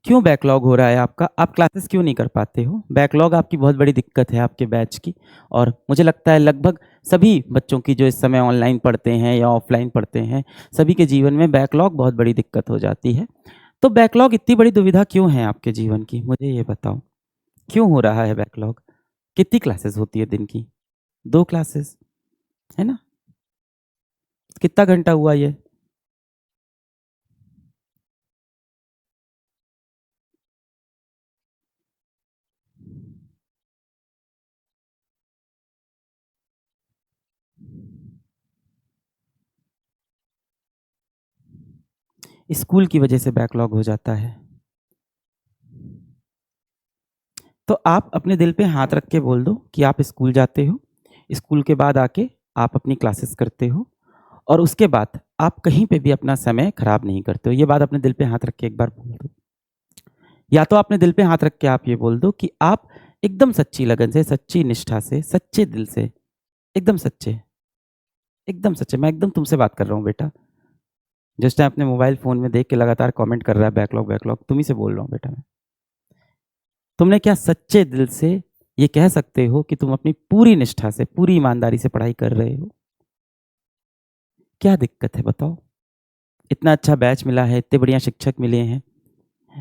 क्यों बैकलॉग हो रहा है आपका? आप क्लासेस क्यों नहीं कर पाते हो? बैकलॉग आपकी बहुत बड़ी दिक्कत है आपके बैच की और मुझे लगता है लगभग सभी बच्चों की जो इस समय ऑनलाइन पढ़ते हैं या ऑफलाइन पढ़ते हैं, सभी के जीवन में बैकलॉग बहुत बड़ी दिक्कत हो जाती है। तो बैकलॉग इतनी बड़ी दुविधा क्यों है आपके जीवन की? मुझे ये बताओ। क्यों हो रहा है बैकलॉग? कितनी क्लासेस होती है दिन की? 2 क्लासेस, है ना? कितना घंटा हुआ ये? स्कूल की वजह से बैकलॉग हो जाता है। तो आप अपने दिल पे हाथ रख के बोल दो कि आप स्कूल जाते हो, स्कूल के बाद आके आप अपनी क्लासेस करते हो और उसके बाद आप कहीं पे भी अपना समय खराब नहीं करते हो। ये बात अपने दिल पे हाथ रख के एक बार बोल दो। या तो अपने दिल पे हाथ रख के आप ये बोल दो कि आप एकदम सच्ची लगन से, सच्ची निष्ठा से, सच्चे दिल से, एकदम सच्चे, एकदम सच्चे, मैं एकदम तुमसे बात कर रहा हूँ बेटा। जिस टाइम अपने मोबाइल फ़ोन में देख के लगातार कमेंट कर रहा है बैकलॉग, बैकलॉग, तुम ही से बोल रहा हूँ बेटा मैं। तुमने क्या सच्चे दिल से ये कह सकते हो कि तुम अपनी पूरी निष्ठा से, पूरी ईमानदारी से पढ़ाई कर रहे हो? क्या दिक्कत है बताओ? इतना अच्छा बैच मिला है, इतने बढ़िया शिक्षक मिले हैं,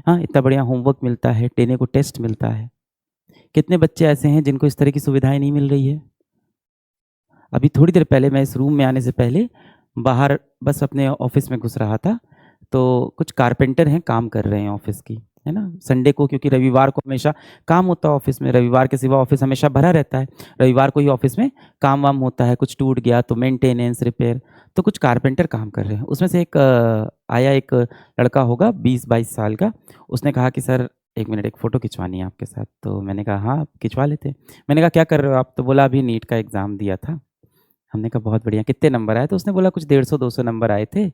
हाँ, इतना बढ़िया होमवर्क मिलता है, टेने को टेस्ट मिलता है। कितने बच्चे ऐसे हैं जिनको इस तरह की सुविधाएँ नहीं मिल रही है? अभी थोड़ी देर पहले मैं इस रूम में आने से पहले बाहर बस अपने ऑफ़िस में घुस रहा था, तो कुछ कारपेंटर हैं, काम कर रहे हैं ऑफ़िस की, है ना? संडे को क्योंकि रविवार को हमेशा काम होता है ऑफ़िस में, रविवार के सिवा ऑफ़िस हमेशा भरा रहता है। रविवार को ही ऑफ़िस में काम-वाम होता है, कुछ टूट गया तो मेंटेनेंस, रिपेयर, तो कुछ कारपेंटर काम कर रहे हैं। उसमें से एक आया एक लड़का होगा 20-22 साल का, उसने कहा कि सर 1 मिनट एक फ़ोटो खिंचवानी है आपके साथ। तो मैंने कहा हाँ, खिंचवा लेते हैं। मैंने कहा क्या कर रहे हो आप? तो बोला अभी नीट का एग्ज़ाम दिया था। हमने कहा बहुत बढ़िया, कितने नंबर आए? तो उसने बोला कुछ 150-200 नंबर आए थे।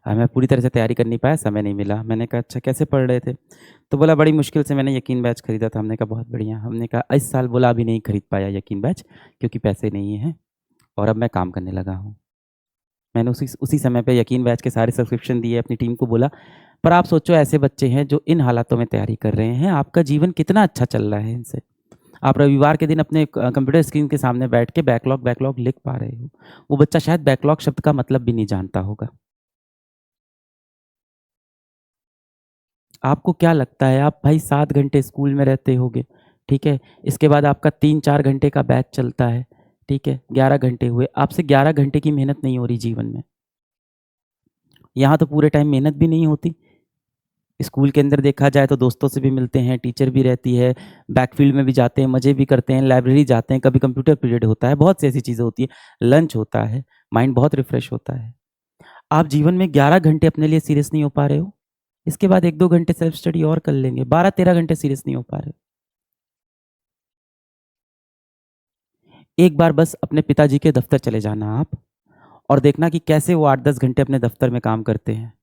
मैं पूरी तरह से तैयारी कर नहीं पाया, समय नहीं मिला। मैंने कहा अच्छा कैसे पढ़ रहे थे? तो बोला बड़ी मुश्किल से मैंने यकीन बैच खरीदा था। हमने कहा बहुत बढ़िया। हमने कहा इस साल बोला अभी नहीं खरीद पाया यकीन बैच क्योंकि पैसे नहीं हैं और अब मैं काम करने लगा हूँ। मैंने उसी उसी समय पे यकीन बैच के सारे सब्सक्रिप्शन दिए, अपनी टीम को बोला। पर आप सोचो ऐसे बच्चे हैं जो इन हालातों में तैयारी कर रहे हैं, आपका जीवन कितना अच्छा चल रहा है इनसे। आप रविवार के दिन अपने कंप्यूटर स्क्रीन के सामने बैठ के बैकलॉग बैकलॉग लिख पा रहे हो। वो बच्चा शायद बैकलॉग शब्द का मतलब भी नहीं जानता होगा। आपको क्या लगता है आप भाई 7 घंटे स्कूल में रहते होगे, ठीक है? इसके बाद आपका 3-4 घंटे का बैच चलता है, ठीक है? 11 घंटे हुए, आपसे 11 घंटे की मेहनत नहीं हो रही जीवन में। यहाँ तो पूरे टाइम मेहनत भी नहीं होती। स्कूल के अंदर देखा जाए तो दोस्तों से भी मिलते हैं, टीचर भी रहती है, बैकफील्ड में भी जाते हैं, मज़े भी करते हैं, लाइब्रेरी जाते हैं, कभी कंप्यूटर पीरियड होता है, बहुत सी ऐसी चीज़ें होती हैं, लंच होता है, माइंड बहुत रिफ्रेश होता है। आप जीवन में 11 घंटे अपने लिए सीरियस नहीं हो पा रहे हो, इसके बाद 1-2 घंटे सेल्फ स्टडी और कर लेंगे, 12-13 घंटे सीरियस नहीं हो पा रहे हो। एक बार बस अपने पिताजी के दफ़्तर चले जाना आप और देखना कि कैसे वो 8-10 घंटे अपने दफ़्तर में काम करते हैं।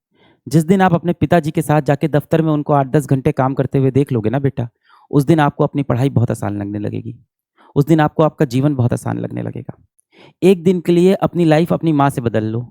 जिस दिन आप अपने पिताजी के साथ जाके दफ़्तर में उनको 8-10 घंटे काम करते हुए देख लोगे ना बेटा, उस दिन आपको अपनी पढ़ाई बहुत आसान लगने लगेगी। उस दिन आपको आपका जीवन बहुत आसान लगने लगेगा। एक दिन के लिए अपनी लाइफ़ अपनी माँ से बदल लो।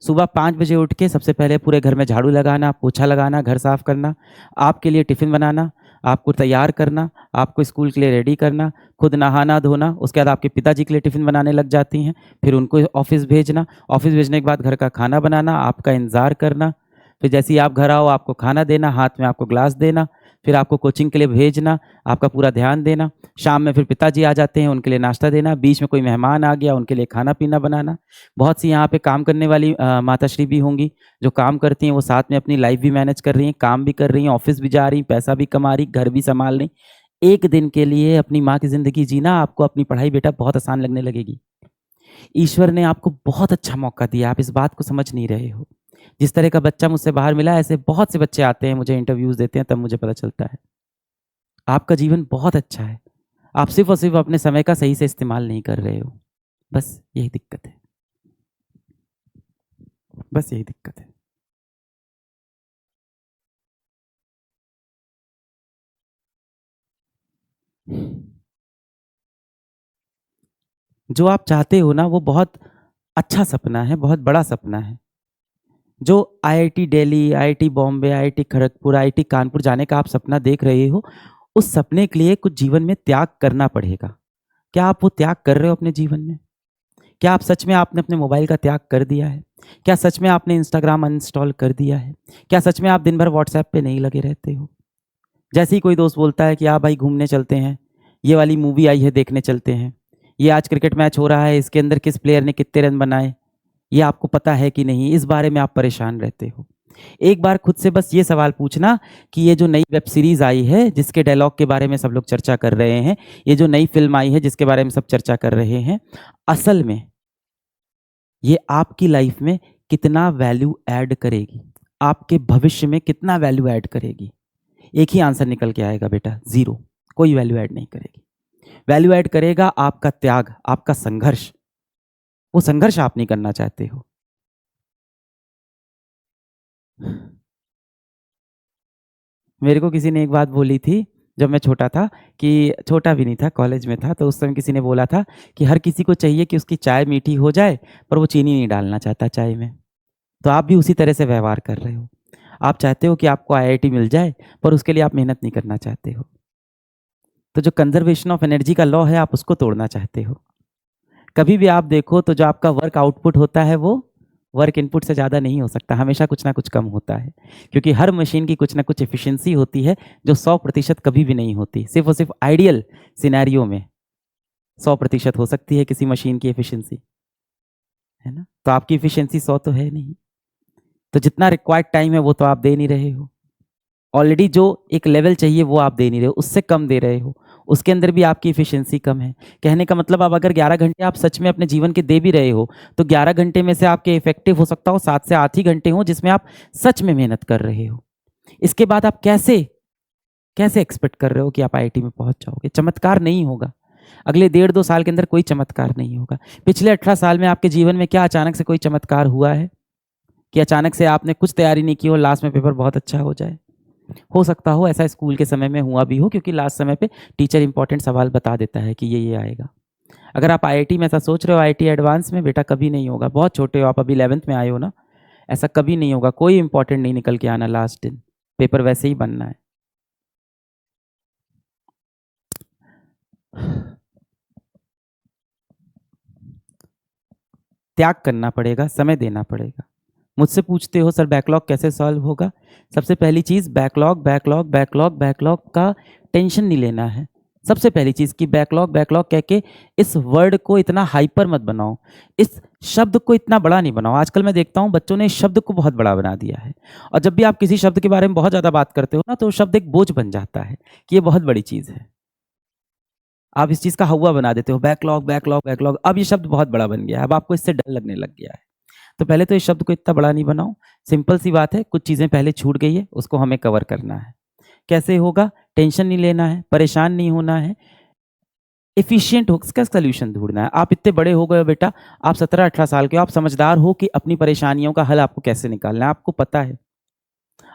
सुबह 5 बजे उठ के सबसे पहले पूरे घर में झाड़ू लगाना, पोछा लगाना, घर साफ करना, आपके लिए टिफ़िन बनाना, आपको तैयार करना, आपको स्कूल के लिए रेडी करना, खुद नहाना-धोना, उसके बाद आपके पिताजी के लिए टिफ़िन बनाने लग जाती हैं, फिर उनको ऑफ़िस भेजना, ऑफ़िस भेजने के बाद घर का खाना बनाना, आपका इंतज़ार करना, फिर जैसे ही आप घर आओ आपको खाना देना, हाथ में आपको ग्लास देना, फिर आपको कोचिंग के लिए भेजना, आपका पूरा ध्यान देना, शाम में फिर पिताजी आ जाते हैं, उनके लिए नाश्ता देना, बीच में कोई मेहमान आ गया, उनके लिए खाना-पीना बनाना। बहुत सी यहाँ पे काम करने वाली माताश्री भी होंगी, जो काम करती हैं, वो साथ में अपनी लाइफ़ भी मैनेज कर रही हैं, काम भी कर रही हैं, ऑफ़िस भी जा रही हैं, पैसा भी कमा रही, घर भी सँभाल रही। एक दिन के लिए अपनी माँ की ज़िंदगी जीना, आपको अपनी पढ़ाई बेटा बहुत आसान लगने लगेगी। ईश्वर ने आपको बहुत अच्छा मौका दिया, आप इस बात को समझ नहीं रहे हो। जिस तरह का बच्चा मुझसे बाहर मिला, ऐसे बहुत से बच्चे आते हैं, मुझे इंटरव्यूज़ देते हैं, तब मुझे पता चलता है। आपका जीवन बहुत अच्छा है। आप सिर्फ़ और सिर्फ़ अपने समय का सही से इस्तेमाल नहीं कर रहे हो। बस यही दिक्कत है। बस यही दिक्कत है। जो आप चाहते हो ना वो बहुत अच्छा सपना है, बहुत बड़ा सपना है। जो IIT Delhi, IIT Bombay, IIT Kharagpur, IIT Kanpur जाने का आप सपना देख रहे हो, उस सपने के लिए कुछ जीवन में त्याग करना पड़ेगा। क्या आप वो त्याग कर रहे हो अपने जीवन में? क्या आप सच में आपने अपने मोबाइल का त्याग कर दिया है? क्या सच में आपने इंस्टाग्राम अनइंस्टॉल कर दिया है? क्या सच में आप दिन भर व्हाट्सएप पे नहीं लगे रहते हो? जैसे ही कोई दोस्त बोलता है कि हाँ भाई घूमने चलते हैं, ये वाली मूवी आई है देखने चलते हैं, ये आज क्रिकेट मैच हो रहा है, इसके अंदर किस प्लेयर ने कितने रन बनाए, ये आपको पता है कि नहीं, इस बारे में आप परेशान रहते हो। एक बार खुद से बस ये सवाल पूछना कि ये जो नई वेब सीरीज आई है जिसके डायलॉग के बारे में सब लोग चर्चा कर रहे हैं, ये जो नई फिल्म आई है जिसके बारे में सब चर्चा कर रहे हैं, असल में ये आपकी लाइफ में कितना वैल्यू ऐड करेगी, आपके भविष्य में कितना वैल्यू ऐड करेगी? एक ही आंसर निकल के आएगा बेटा, जीरो। कोई वैल्यू ऐड नहीं करेगी। वैल्यू ऐड करेगा आपका त्याग, आपका संघर्ष। वो संघर्ष आप नहीं करना चाहते हो। मेरे को किसी ने एक बात बोली थी जब मैं छोटा था, कि छोटा भी नहीं था, कॉलेज में था, तो उस समय किसी ने बोला था कि हर किसी को चाहिए कि उसकी चाय मीठी हो जाए, पर वो चीनी नहीं डालना चाहता चाय में। तो आप भी उसी तरह से व्यवहार कर रहे हो। आप चाहते हो कि आपको आईआईटी मिल जाए, पर उसके लिए आप मेहनत नहीं करना चाहते हो। तो जो कंजर्वेशन ऑफ एनर्जी का लॉ है, आप उसको तोड़ना चाहते हो। कभी भी आप देखो तो जो आपका वर्क आउटपुट होता है वो वर्क इनपुट से ज़्यादा नहीं हो सकता, हमेशा कुछ ना कुछ कम होता है, क्योंकि हर मशीन की कुछ ना कुछ एफिशिएंसी होती है जो 100% कभी भी नहीं होती। सिर्फ और सिर्फ आइडियल सिनेरियो में 100% हो सकती है किसी मशीन की एफिशिएंसी, है ना? तो आपकी एफिशिएंसी 100 तो है नहीं। तो जितना रिक्वायर्ड टाइम है वो तो आप दे नहीं रहे हो। ऑलरेडी जो एक लेवल चाहिए वो आप दे नहीं रहे हो, उससे कम दे रहे हो। उसके अंदर भी आपकी एफिशिएंसी कम है। कहने का मतलब, अब अगर 11 घंटे आप सच में अपने जीवन के दे भी रहे हो, तो 11 घंटे में से आपके इफेक्टिव हो सकता हो 7 से 8 ही घंटे हो जिसमें आप सच में मेहनत कर रहे हो। इसके बाद आप कैसे कैसे एक्सपेक्ट कर रहे हो कि आप आईआईटी में पहुंच जाओगे? चमत्कार नहीं होगा। अगले 1.5-2 साल के अंदर कोई चमत्कार नहीं होगा। पिछले 18 साल में आपके जीवन में क्या अचानक से कोई चमत्कार हुआ है कि अचानक से आपने कुछ तैयारी नहीं की हो, लास्ट में पेपर बहुत अच्छा हो जाए? हो सकता हो ऐसा स्कूल के समय में हुआ भी हो, क्योंकि लास्ट समय पे टीचर इंपॉर्टेंट सवाल बता देता है कि ये आएगा। अगर आप आईआईटी में ऐसा सोच रहे हो, आईआईटी एडवांस में, बेटा कभी नहीं होगा। बहुत छोटे हो आप, अभी 11th में आए हो ना, ऐसा कभी नहीं होगा। कोई इंपॉर्टेंट नहीं निकल के आना लास्ट दिन, पेपर वैसे ही बनना है। त्याग करना पड़ेगा, समय देना पड़ेगा। मुझसे पूछते हो सर बैकलॉग कैसे सॉल्व होगा? सबसे पहली चीज़, बैकलॉग बैकलॉग बैकलॉग बैकलॉग का टेंशन नहीं लेना है। सबसे पहली चीज़ कि बैकलॉग बैकलॉग कह के इस वर्ड को इतना हाइपर मत बनाओ, इस शब्द को इतना बड़ा नहीं बनाओ। आजकल मैं देखता हूँ बच्चों ने इस शब्द को बहुत बड़ा बना दिया है, और जब भी आप किसी शब्द के बारे में बहुत ज़्यादा बात करते हो ना, तो वो शब्द एक बोझ बन जाता है कि ये बहुत बड़ी चीज़ है। आप इस चीज़ का हौवा बना देते हो, बैकलॉग बैकलॉग बैकलॉग। अब ये शब्द बहुत बड़ा बन गया है, अब आपको इससे डर लगने लग गया है। तो पहले तो इस शब्द को इतना बड़ा नहीं बनाओ। सिंपल सी बात है, कुछ चीज़ें पहले छूट गई है, उसको हमें कवर करना है। कैसे होगा? टेंशन नहीं लेना है, परेशान नहीं होना है, एफिशिएंट हो इसका सॉल्यूशन ढूंढना है। आप इतने बड़े हो गए हो बेटा, आप 17-18 साल के हो, आप समझदार हो कि अपनी परेशानियों का हल आपको कैसे निकालना है, आपको पता है।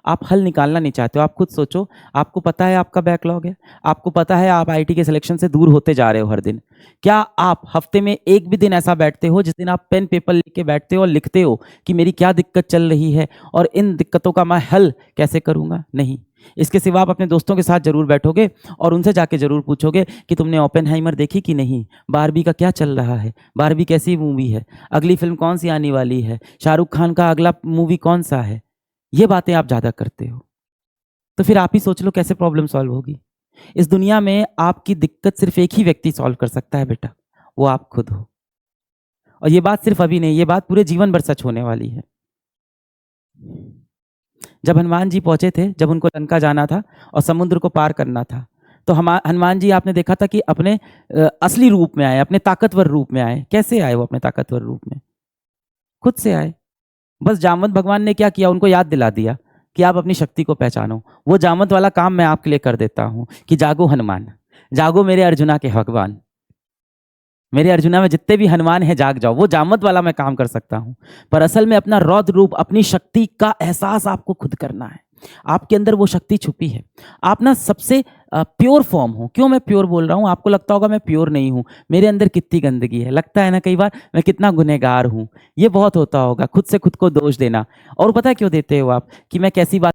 आप हल निकालना नहीं चाहते हो। आप खुद सोचो, आपको पता है आपका बैकलॉग है, आपको पता है आप आईटी के सिलेक्शन से दूर होते जा रहे हो हर दिन। क्या आप हफ्ते में एक भी दिन ऐसा बैठते हो जिस दिन आप पेन पेपर लेके बैठते हो और लिखते हो कि मेरी क्या दिक्कत चल रही है और इन दिक्कतों का मैं हल कैसे करूंगा? नहीं। इसके सिवा आप अपने दोस्तों के साथ जरूर बैठोगे और उनसे जाके जरूर पूछोगे कि तुमने ओपेनहाइमर देखी कि नहीं, बारबी का क्या चल रहा है, बारबी कैसी मूवी है, अगली फिल्म कौन सी आने वाली है, शाहरुख खान का अगला मूवी कौन सा है। ये बातें आप ज़्यादा करते हो, तो फिर आप ही सोच लो कैसे प्रॉब्लम सॉल्व होगी। इस दुनिया में आपकी दिक्कत सिर्फ एक ही व्यक्ति सॉल्व कर सकता है बेटा, वो आप खुद हो। और ये बात सिर्फ अभी नहीं, ये बात पूरे जीवन भर सच होने वाली है। जब हनुमान जी पहुंचे थे, जब उनको लंका जाना था और समुद्र को पार करना था, तो हनुमान जी आपने देखा था कि अपने असली रूप में आए, अपने ताकतवर रूप में आए। कैसे आए वो अपने ताकतवर रूप में? खुद से आए। बस जामवंत भगवान ने क्या किया, उनको याद दिला दिया कि आप अपनी शक्ति को पहचानो। वो जामवंत वाला काम मैं आपके लिए कर देता हूं कि जागो हनुमान, जागो मेरे अर्जुना के भगवान, मेरे अर्जुना में जितने भी हनुमान हैं जाग जाओ। वो जामवंत वाला मैं काम कर सकता हूं, पर असल में अपना रौद्र रूप, अपनी शक्ति का एहसास आपको खुद करना है। आपके अंदर वो शक्ति छुपी है। आप ना सबसे प्योर फॉर्म हो। क्यों मैं प्योर बोल रहा हूँ? आपको लगता होगा मैं प्योर नहीं हूँ, मेरे अंदर कितनी गंदगी है। लगता है ना कई बार मैं कितना गुनहगार हूँ। ये बहुत होता होगा, खुद से खुद को दोष देना। और पता है क्यों देते हो आप? कि मैं कैसी बात